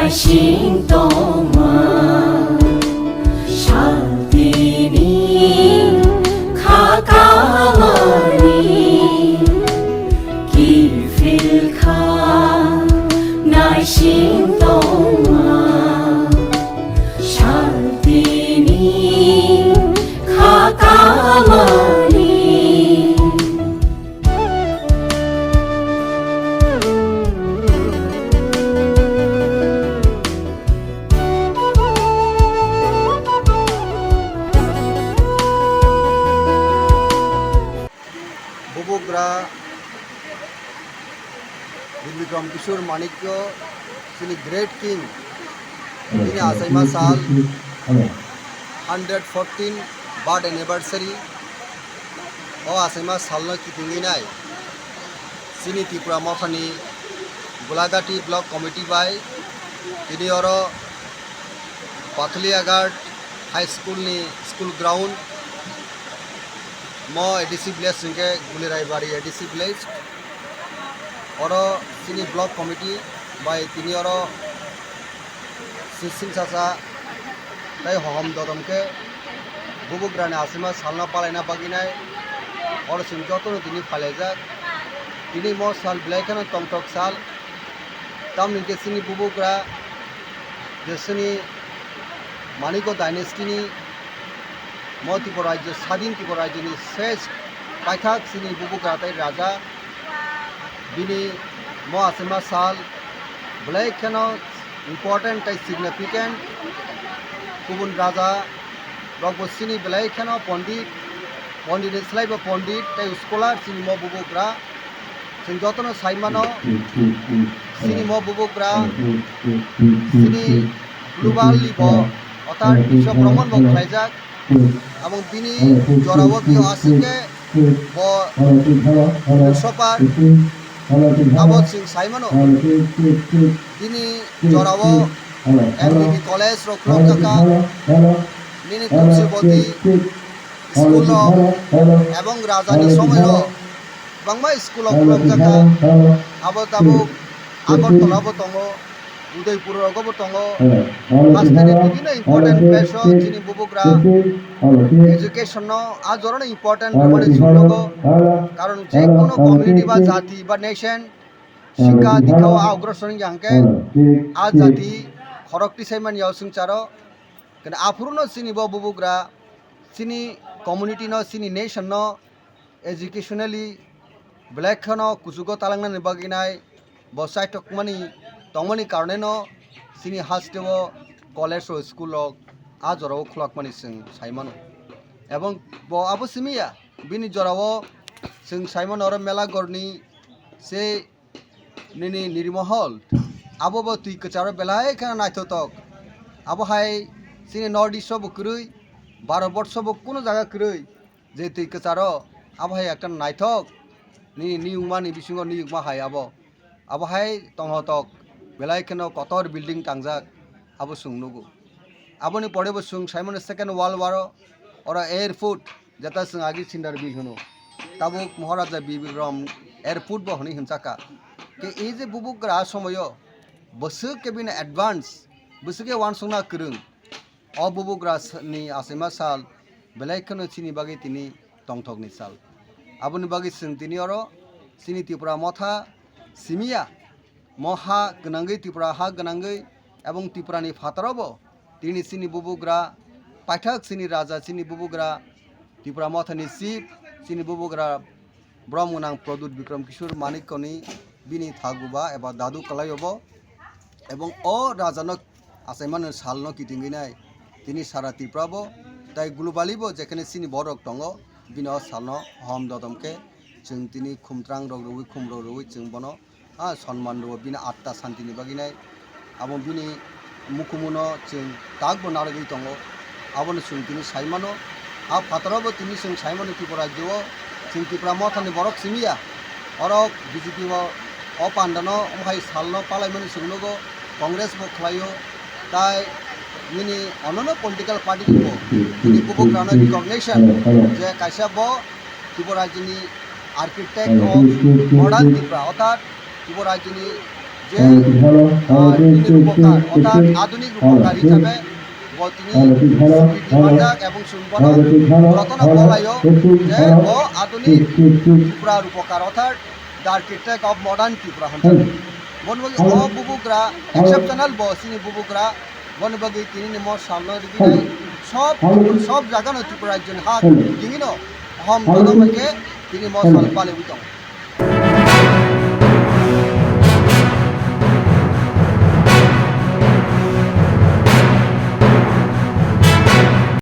Sintoma Shaltini Khakamani Kifilkha Nai Sintoma Shaltini Khakamani Bikram Kishore Manikyo, Sini Great King, Sini Achaima Sal, 114 birth anniversary, O Achaima Salno Kitinginai, Sini Tipra Mothani, Golaghati Block Committee by, Sini Oro, Palaikha High School ni School Ground, Mo ADC Village Singhe Gulirai Bari ADC Village, Oro Sini Block Committee by Tini Oro Sising Sasa Tai Hom Dodomke Bubugrane Achaima Salna Palaina Baginai Oro Simjoto Tini Palaikha Tini Mo Sal Blackana Tomtok Sal Tam Ninke Sini Bubugra Desini Maniko Dynasty ni Mo Tipra Rajya Sadin Tipra Rajya ni Sesh Paithak Sini Bubugra Tai Raja Bini Mo Achaima Sal Bikram important and significant Kubun Raja Rogbo Sini Bikram Pandit Slaiba Pandit Tai Scholar Sini Mo Bubugra Sinjotono Saimano Sini Mo Bubugra Sini Global Libo Otar Bisho Brahman Bo Khaijak Among Bini Jorawo Bio Asike Bo Sopar Abot Sing Saimano Dini Jorawo MBB College Roklokaka Nini Kumsiboti School of Ebong Rajani Somoyo Bangma School of Roklokaka Abot Abuk Agartala bo tongo Udaipur bo tongo Hastane bibino important place Sini Bubugra education no ajorone important memori sulogo কারণ যে কোনো community বা জাতি বা nation শিক্ষা দীক্ষা অগ্রসর জাঙ্কে আজ জাতি খরকটি সাইমান ইয়াউসিং চারো কিন্তু আফুরনো সিনি বুবুগ্রা সিনি কমিউনিটি ন সিনি নেশন ন এডুকেশনালি ব্ল্যাক ন কুসুগো তালাংনা নিবাগিনাই বসাই টকমানি তংমানি কারণে ন সিনি হাস্টেব কলেজ ও স্কুল আজরাও খুলাকমানি সিং সাইমানো এবং আবো সিমিয়া বিনি জরাও जों साइमन और मेला गरनी से निनी निर्महल आबो बो तुई कचारो बेलाय खाना नाइथो तक आबो हाय सिनि नॉर्थ ईस्ट बो कुरुई 12 वर्ष बो कोनो जागा कुरुई जे तुई कचारो आबो हाय एकटा नाइथक नि निउमा नि बिसिंग निउमा हाय आबो हाय तंग तक बेलाय खाना कतर बिल्डिंग टांगजाक आबो सुंगनुगु आबो नि पड़े बो सुं साइमन सेकेंड वर्ल्ड वार और एयरपोर्ट जेता जों आगि सिन्डार बि होनो Tabuk Maharaja Bikram airport bo honi hinsaka ke ei je bubugra somoyo bosu ke bin advance bosu ke wan sungna kurung o bubugra ni Achaima sal Bikram chini bagi tini tongthok ni sal aboni bagi sing tini oro sini Tipra Motha simia moha gnangai Tipra ha gnangai ebong Tipra ni phatarabo tini sini bubugra paithak sini raja sini bubugra Tipra Motha ni chief Sini Bubugra Brahmunang Produt Bikram Kishore Manikoni Bini Thaguba Eba Dadu Kalayobo Ebong O Rajano Achaima Salno Kitinginai Tini Sara Tiprabo Tai Globalibo Jekane Sini Borok Tongo Bino Salno Hom Dodomke Jeng Tini Khumtrang Rogruwi Khumrogruwi Jeng Bono Sonman Ro Bina Atta Santini Baginai Abong Bini Mukumuno Jeng Tagbo Naragi Tongo Abon Sung Tini Saimano A Patarabo Tini Sung Simon Tipra Duo, Sing Tipra Motha ni Borok Simia, Orok, BJP O Pandano, Omhai Salno, Parliament Sunglogo, Congress Boklayo, Tai Mini Onono political party Bo, Tini Bubugrana recognition, Je Kaishabo, Tipra Jini architect of modern Tipra, Otat, Tipra Jini যে তিনি রূপকার অর্থাৎ আধুনিক রূপকার হিসাবে তিনি সুবৃদ্ধি বার্ধক এবং সম্পন্ন রতন বলায়ও যে ও আধুনিক ত্রিপুরা রূপকার অর্থাৎ the architect of modern Tripura হন বনবগি ও বুবুকরা এক্সেপশনাল বসিনি বুবুকরা বনবগি তিনি নিম সামনে দিবিনাই সব জায়গা ত্রিপুরা একজন হাক দিঙিনো হম দমকে তিনি মশাল পালে উঠং